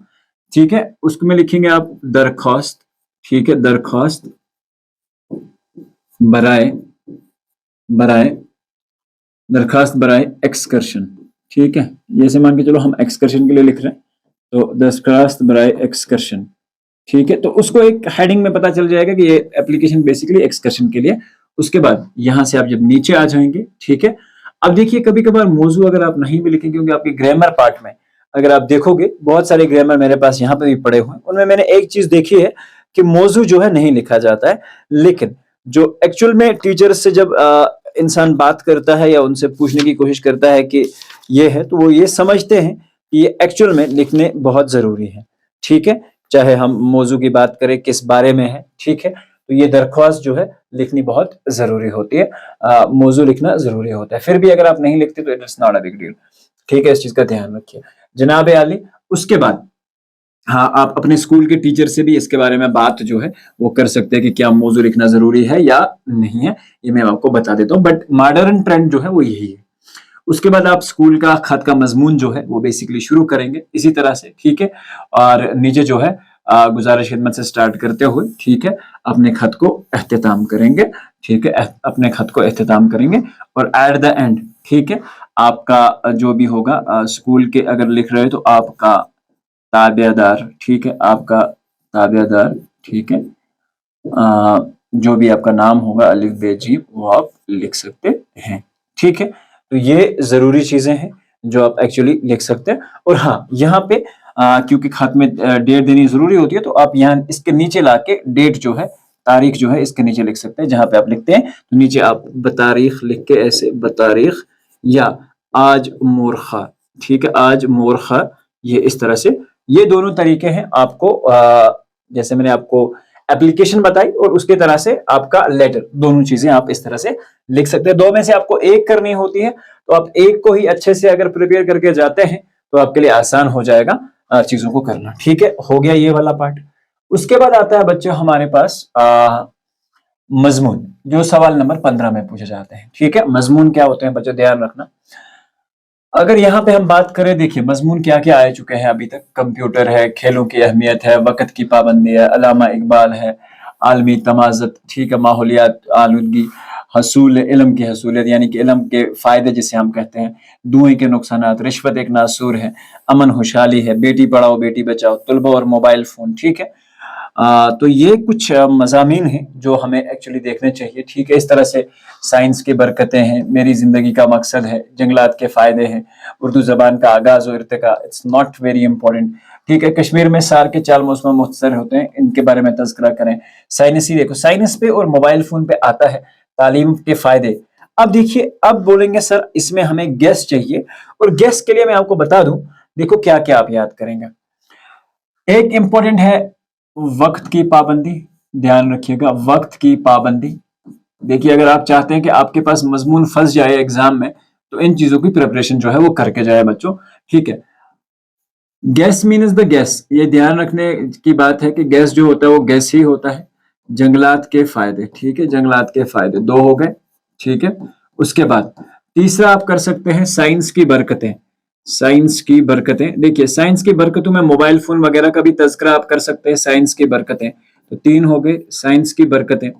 ठीक है। उसको में लिखेंगे आप दरख्वास्त, ठीक है, दरख्वास्त बराए बराए दरखास्त बराए एक्सकर्शन, ठीक है। जैसे मान के चलो हम एक्सकर्शन के लिए लिख रहे हैं, तो दरखास्त बराए एक्सकर्शन, ठीक है। तो उसको एक हेडिंग में पता चल जाएगा कि ये एप्लीकेशन बेसिकली एक्सकर्शन के लिए। उसके बाद यहां से आप जब नीचे आ जाएंगे, ठीक है। अब देखिए कभी कभार मौजू अगर आप नहीं भी लिखेंगे, क्योंकि आपके ग्रामर पार्ट में अगर आप देखोगे बहुत सारे ग्रामर मेरे पास यहाँ पे भी पड़े हुए हैं, उनमें मैंने एक चीज देखी है कि मौजू जो है नहीं लिखा जाता है। लेकिन जो एक्चुअल में टीचर से जब इंसान बात करता है या उनसे पूछने की कोशिश करता है कि ये है, तो वो ये समझते हैं कि ये एक्चुअल में लिखने बहुत जरूरी है, ठीक है। चाहे हम मौजू की बात करें किस बारे में है, ठीक है, तो ये दरख्वास्त जो है लिखनी बहुत जरूरी होती है, मौजू लिखना जरूरी होता है। फिर भी अगर आप नहीं लिखते तो it is not a big deal, ठीक है, इस चीज का ध्यान रखिए। जनाब आली, उसके बाद हाँ, आप अपने स्कूल के टीचर से भी इसके बारे में बात जो है वो कर सकते हैं कि क्या मौजू लिखना जरूरी है या नहीं है, ये मैं आपको बता देता हूँ। बट मॉडर्न ट्रेंड जो है वो यही है। उसके बाद आप स्कूल का खत का मजमून जो है वो बेसिकली शुरू करेंगे इसी तरह से, ठीक है। और नीचे जो है गुजारिश खिदमत से स्टार्ट करते हुए, ठीक है, अपने खत को एख्तिताम करेंगे, ठीक है, अपने खत को एख्तिताम करेंगे। और एट द एंड, ठीक है, आपका जो भी होगा स्कूल के अगर लिख रहे हो तो आपका ताबेदार, ठीक है, आपका ताबेदार, ठीक है, जो भी आपका नाम होगा अलिफ बे जीम वो आप लिख सकते हैं, ठीक है। तो ये जरूरी चीजें हैं जो आप एक्चुअली लिख सकते हैं। और हाँ, यहाँ पे क्योंकि खत में डेट देनी जरूरी होती है, तो आप यहाँ इसके नीचे लाके डेट जो है, तारीख जो है, इसके नीचे लिख सकते हैं। जहां पे आप लिखते हैं तो नीचे आप बतारीख लिख के ऐसे बतारीख, या आज मोरखा, ठीक है, आज मोरखा, ये इस तरह से, ये दोनों तरीके हैं। आपको जैसे मैंने आपको एप्लीकेशन बताई और उसके तरह से आपका लेटर, दोनों चीजें आप इस तरह से लिख सकते हैं। दो में से आपको एक करनी होती है, तो आप एक को ही अच्छे से अगर प्रिपेयर करके जाते हैं तो आपके लिए आसान हो जाएगा चीजों को करना, ठीक है। हो गया ये वाला पार्ट। उसके बाद आता है बच्चों हमारे पास मजमून, जो सवाल नंबर 15 में पूछे जाते हैं, ठीक है। मजमून क्या होते हैं बच्चों, ध्यान रखना। अगर यहाँ पे हम बात करें, देखिए मजमून क्या क्या आ चुके हैं अभी तक। कंप्यूटर है, खेलों की अहमियत है, वक्त की पाबंदी है, अलामा इकबाल है, आलमी तमाज़त, ठीक है, माहौलियात आलूदगी, हसूल इल्म की हसूलियत यानी कि इल्म के फायदे जिसे हम कहते हैं, धुएं के नुकसानात, रिश्वत एक नासूर है, अमन खुशहाली है, बेटी पढ़ाओ बेटी बचाओ, तुलबा और मोबाइल फोन, ठीक है। तो ये कुछ मज़ामीन हैं जो हमें एक्चुअली देखने चाहिए, ठीक है। इस तरह से साइंस की बरकतें हैं, मेरी ज़िंदगी का मकसद है, जंगलात के फ़ायदे हैं, उर्दू ज़बान का आगाज़ और Irtika, it's not very important, ठीक है। कश्मीर में सार के 4 मौसम मुख्तसर होते हैं, इनके बारे में तज़किरा करें। साइंसी देखो, साइंस पे और मोबाइल फ़ोन पे आता है तालीम के फ़ायदे। अब देखिए, अब बोलेंगे सर इसमें हमें गेस चाहिए, और गेस के लिए मैं आपको बता दूं, देखो क्या क्या आप याद करेंगे। एक इंपॉर्टेंट है वक्त की पाबंदी, ध्यान रखिएगा, वक्त की पाबंदी। देखिए अगर आप चाहते हैं कि आपके पास मजमून फंस जाए एग्जाम में, तो इन चीजों की प्रिपरेशन जो है वो करके जाए बच्चों, ठीक है। गैस मीन्स द गैस, ये ध्यान रखने की बात है कि गैस जो होता है वो गैस ही होता है। जंगलात के फायदे, ठीक है, जंगलात के फायदे 2 हो गए, ठीक है। उसके बाद तीसरा आप कर सकते हैं साइंस की बरकतें। साइंस की बरकतें, देखिए साइंस की बरकतों में मोबाइल फोन वगैरह का भी तज़किरा आप कर सकते हैं। साइंस की बरकतें तो 3 हो गए, साइंस की बरकतें,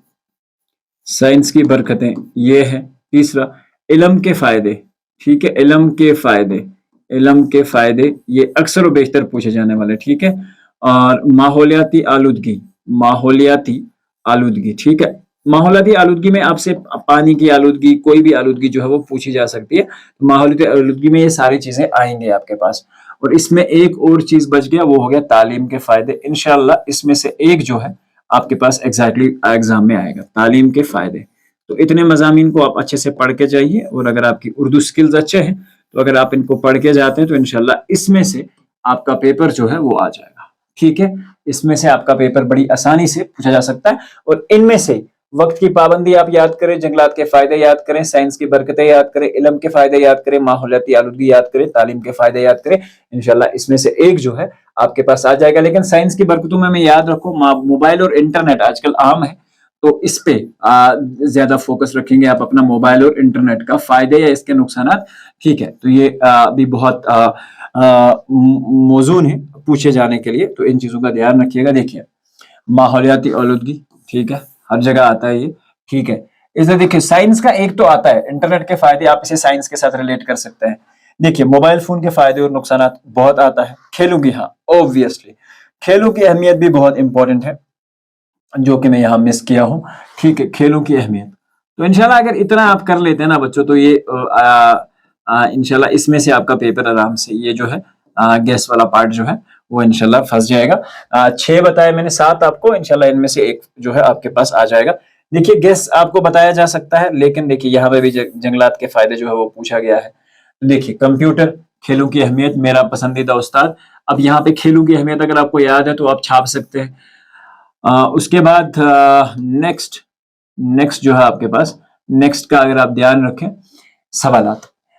साइंस की बरकतें ये है। तीसरा इल्म के फायदे, ठीक है, इल्म के फायदे, इल्म के फायदे ये अक्सर व बेशतर पूछे जाने वाले, ठीक है। और माहौलियाती आलूदगी, माहौलियाती आलूदगी, ठीक है। माहौलियाती आलूदगी में आपसे पानी की आलूदगी, कोई भी आलूदगी जो है वो पूछी जा सकती है। तो माहौलियाती आलूदगी में ये सारी चीजें आएंगे आपके पास। और इसमें एक और चीज बच गया, वो हो गया तालीम के फायदे। इंशाल्लाह इसमें से एक जो है आपके पास एग्जैक्टली एग्जाम में आएगा, तालीम के फायदे। तो इतने मजामीन को आप अच्छे से पढ़ के जाइए, और अगर आपकी उर्दू स्किल्स अच्छे हैं तो अगर आप इनको पढ़ के जाते हैं तो इंशाल्लाह इसमें से आपका पेपर जो है वो आ जाएगा, ठीक है। इसमें से आपका पेपर बड़ी आसानी से पूछा जा सकता है, और इनमें से वक्त की पाबंदी आप याद करें, जंगलात के फायदे याद करें, साइंस की बरकतें याद करें, इल्म के फायदे याद करें, माहौलियाती आलूदगी याद करें, तालीम के फायदे याद करें। इंशाल्लाह इसमें से एक जो है आपके पास आ जाएगा। लेकिन साइंस की बरकतों में याद रखो, मोबाइल और इंटरनेट आजकल आम है, तो इस पे ज्यादा फोकस रखेंगे आप अपना, मोबाइल और इंटरनेट का फायदे या इसके नुकसान। ठीक है, तो ये भी बहुत मौजूद है पूछे जाने के लिए, तो इन चीजों का ध्यान रखिएगा। देखिए, माहौलियाती आलूदगी, ठीक है, हर जगह आता है ये, ठीक है। इसे देखिए, साइंस का एक तो आता है इंटरनेट के फायदे, आप इसे साइंस के साथ रिलेट कर सकते हैं। देखिए, मोबाइल फोन के फायदे और नुकसान बहुत आता है। खेलों की, हाँ ऑब्वियसली खेलों की अहमियत भी बहुत इंपॉर्टेंट है, जो कि मैं यहाँ मिस किया हूँ। ठीक है, खेलों की अहमियत, तो इंशाल्लाह अगर इतना आप कर लेते हैं ना बच्चों, तो ये इंशाल्लाह इसमें से आपका पेपर आराम से, ये जो है गैस वाला पार्ट जो है वो इंशाल्लाह फंस जाएगा। 6 बताए मैंने, 7 आपको, इंशाल्लाह इनमें से एक जो है आपके पास आ जाएगा। देखिए, गैस आपको बताया जा सकता है, लेकिन देखिए यहाँ पे भी जंगलात के फायदे जो है वो पूछा गया है। देखिए, कंप्यूटर, खेलों की अहमियत, मेरा पसंदीदा उस्ताद। अब यहाँ पे खेलों की अहमियत अगर आपको याद है तो आप छाप सकते हैं। उसके बाद नेक्स्ट जो है आपके पास, नेक्स्ट का अगर आप ध्यान रखें,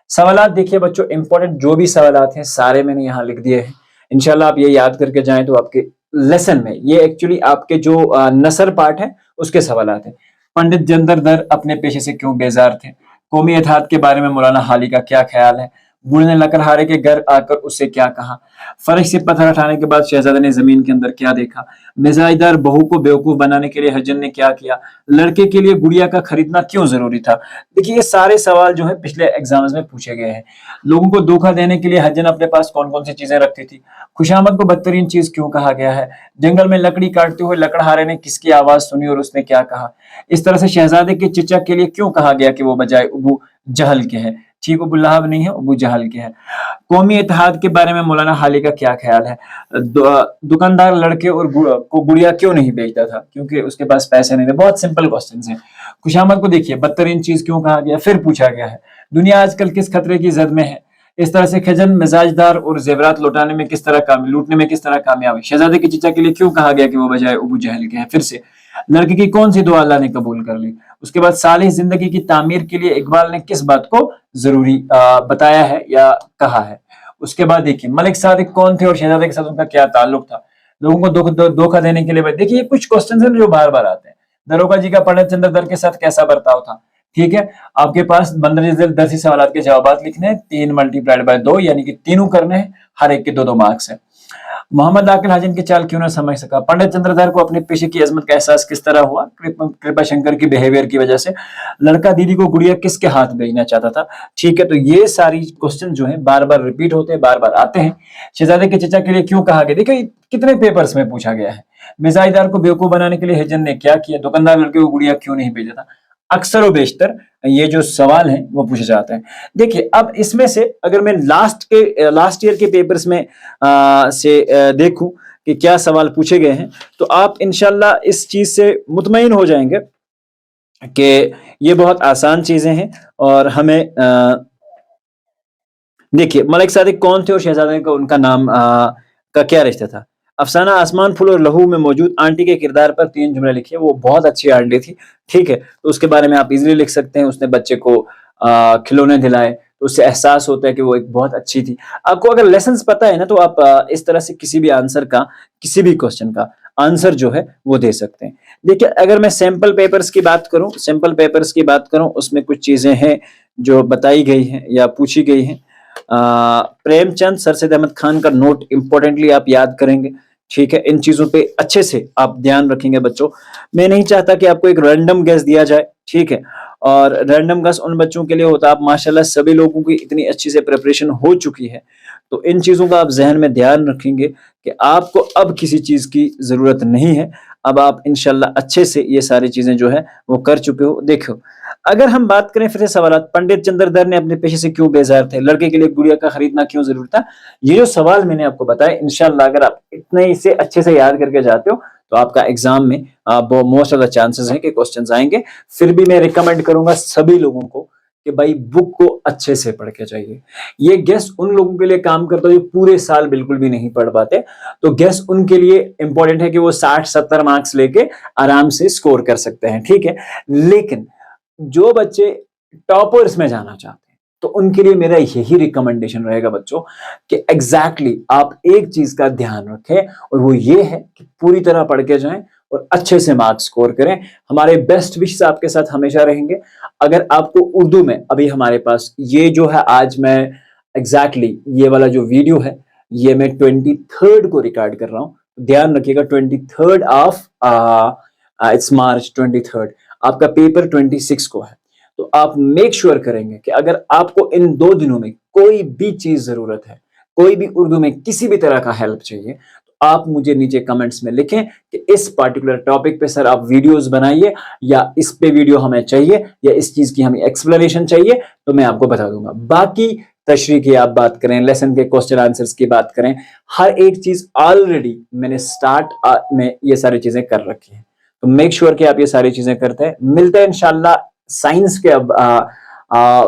सवालात देखिए बच्चों, इंपॉर्टेंट जो भी सवालात हैं सारे मैंने यहाँ लिख दिए हैं। इंशाल्लाह आप ये याद करके जाएं तो आपके लेसन में, ये एक्चुअली आपके जो नसर पार्ट है उसके सवालात हैं। पंडित जंदर दर अपने पेशे से क्यों बेजार थे? कौमी इत्तेहाद के बारे में मौलाना हाली का क्या ख्याल है? बूढ़े ने लकड़हारे के घर आकर उससे क्या कहा? फर्श से पत्थर हटाने के बाद शहजादे ने जमीन के अंदर क्या देखा? मिजाजदार बहू को बेवकूफ बनाने के लिए हजन ने क्या किया? लड़के के लिए गुड़िया का खरीदना क्यों जरूरी था? देखिए, ये सारे सवाल जो है पिछले एग्जाम्स में पूछे गए हैं। लोगों को धोखा देने के लिए हजन अपने पास कौन कौन सी चीजें रखती थी? खुशामद को बदतरीन चीज क्यों कहा गया है? जंगल में लकड़ी काटते हुए लकड़हारे ने किसकी आवाज सुनी और उसने क्या कहा? इस तरह से शहजादे के चचा के लिए क्यों कहा गया कि वो बजाय अबू जहल के हैं? ठीक, अबू लहब नहीं है, अबू जहल के हैं। कौमी इत्तेहाद के बारे में मौलाना हाली का क्या ख्याल है? दुकानदार लड़के और को गुड़िया क्यों नहीं बेचता था? क्योंकि उसके पास पैसे नहीं थे। बहुत सिंपल क्वेश्चन है। खुशामद को देखिए, बदतरीन चीज क्यों कहा गया, फिर पूछा गया है। दुनिया आजकल किस खतरे की जद में है? इस तरह से खजन मिजाजदार और जेवरात लौटाने में लूटने में किस तरह कामयाब है? शहजादे के चचा के लिए क्यों कहा गया कि वो बजाय अबू जहल के हैं? फिर से, लड़के की कौन सी दुआ अल्लाह ने कबूल कर ली? उसके बाद, सालिह जिंदगी की तामीर के लिए इकबाल ने किस बात को जरूरी बताया है या कहा है? उसके बाद देखिए, मलिक सादिक कौन थे और शहजादे के साथ उनका क्या ताल्लुक था? लोगों को धोखा देने के लिए, देखिए कुछ क्वेश्चन है जो बार बार आते हैं। दरोगा जी का पंडित चंद्र दर के साथ कैसा बर्ताव था? ठीक है, आपके पास 10 सवाल के जवाब लिखने हैं, 3 × 2 यानी कि तीनों करने हैं, हर एक के 2-2 मार्क्स है। मोहम्मद आकिल हाजिन की चाल क्यों ना समझ सका? पंडित चंद्रधर को अपने पेशे की अजमत का एहसास किस तरह हुआ? कृपा शंकर की बिहेवियर की वजह से। लड़का दीदी को गुड़िया किसके हाथ भेजना चाहता था? ठीक है, तो ये सारी क्वेश्चन जो है बार बार रिपीट होते हैं, बार बार आते हैं। शहजादे के चचा के लिए क्यों कहा गया? देखिए कितने पेपर्स में पूछा गया है। मिजाजदार को बेवकूफ बनाने के लिए हिजन ने क्या किया? दुकानदार लड़के को गुड़िया क्यों नहीं भेजा था? अक्सर व बेशतर ये जो सवाल हैं वो पूछे जाते हैं। देखिए, अब इसमें से अगर मैं लास्ट ईयर के पेपर्स में देखूं कि क्या सवाल पूछे गए हैं, तो आप इंशाल्लाह इस चीज से मुतमईन हो जाएंगे कि ये बहुत आसान चीजें हैं। और हमें देखिए, मलिक सादिक कौन थे और शहजादे का उनका नाम का क्या रिश्ता था? अफसाना आसमान फूल और लहू में मौजूद आंटी के किरदार पर 3 जुमले लिखिए। वो बहुत अच्छी आंटी थी, ठीक है, तो उसके बारे में आप इजीली लिख सकते हैं। उसने बच्चे को खिलौने दिलाए, तो उससे एहसास होता है कि वो एक बहुत अच्छी थी। आपको अगर लेसन्स पता है ना, तो आप इस तरह से किसी भी आंसर का, किसी भी क्वेश्चन का आंसर जो है वो दे सकते हैं। देखिए, अगर मैं सैंपल पेपर्स की बात करूं, उसमें कुछ चीजें हैं जो बताई गई हैं या पूछी गई हैं। प्रेमचंद, सर सैयद अहमद खान का नोट इंपॉर्टेंटली आप याद करेंगे, ठीक है। इन चीजों पे अच्छे से आप ध्यान रखेंगे बच्चों। मैं नहीं चाहता कि आपको एक रैंडम गेस दिया जाए, ठीक है, और रैंडम गेस उन बच्चों के लिए होता है, आप माशाल्लाह सभी लोगों की इतनी अच्छी से प्रिपरेशन हो चुकी है, तो इन चीजों का आप जहन में ध्यान रखेंगे कि आपको अब किसी चीज की जरूरत नहीं है। अब आप इंशाल्लाह अच्छे से ये सारी चीजें जो है वो कर चुके हो। देखो, अगर हम बात करें फिर से सवालात, पंडित चंद्रधर ने अपने पेशे से क्यों बेजार थे? लड़के के लिए गुड़िया का खरीदना क्यों जरूरी था? ये जो सवाल मैंने आपको बताया, इंशाल्लाह अगर आप इतने से अच्छे से याद करके जाते हो तो आपका एग्जाम में मोस्ट ऑफ द चांसेस हैं कि क्वेश्चंस आएंगे। फिर भी मैं रिकमेंड करूंगा सभी लोगों को कि भाई बुक को अच्छे से पढ़ के जाइए। ये गेस उन लोगों के लिए काम करता है जो पूरे साल बिल्कुल भी नहीं पढ़ पाते, तो गेस उनके लिए इंपॉर्टेंट है कि वो 60-70 मार्क्स लेके आराम से स्कोर कर सकते हैं, ठीक है। लेकिन जो बच्चे टॉपर्स में जाना चाहते हैं, तो उनके लिए मेरा यही रिकमेंडेशन रहेगा बच्चों कि एग्जैक्टली आप एक चीज का ध्यान रखें, और वो ये है कि पूरी तरह पढ़ के जाएं और अच्छे से मार्क्स स्कोर करें। हमारे बेस्ट विशेस आपके साथ हमेशा रहेंगे। अगर आपको उर्दू में, अभी हमारे पास ये जो है, आज मैं एग्जैक्टली ये वाला जो वीडियो है ये मैं 23 को रिकॉर्ड कर रहा हूं, ध्यान रखिएगा 23 ऑफ इट्स मार्च 23, आपका पेपर 26 को है। तो आप मेक श्योर करेंगे कि अगर आपको इन 2 दिनों में कोई भी चीज जरूरत है, कोई भी उर्दू में किसी भी तरह का हेल्प चाहिए, तो आप मुझे नीचे कमेंट्स में लिखें कि इस पर्टिकुलर टॉपिक पे सर आप वीडियोस बनाइए, या इस पे वीडियो हमें चाहिए, या इस चीज की हमें एक्सप्लेनेशन चाहिए, तो मैं आपको बता दूंगा। बाकी तशरीह की आप बात करें, लेसन के क्वेश्चन आंसर्स की बात करें, हर एक चीज ऑलरेडी मैंने स्टार्ट में ये सारी चीजें कर रखी है। तो मेक श्योर कि आप ये सारी चीजें करते हैं। मिलते हैं इंशाल्लाह साइंस के अब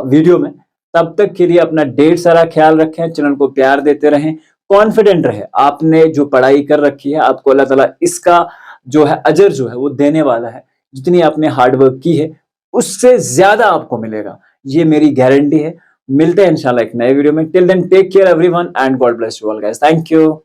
वीडियो में। तब तक के लिए अपना ढेर सारा ख्याल रखें, चैनल को प्यार देते रहें, कॉन्फिडेंट रहे। आपने जो पढ़ाई कर रखी है, आपको अल्लाह ताला इसका जो है अजर जो है वो देने वाला है। जितनी आपने हार्डवर्क की है उससे ज्यादा आपको मिलेगा, ये मेरी गारंटी है। मिलते हैं इंशाल्लाह एक नए वीडियो में। Till then take care everyone and God bless you all guys. Thank you.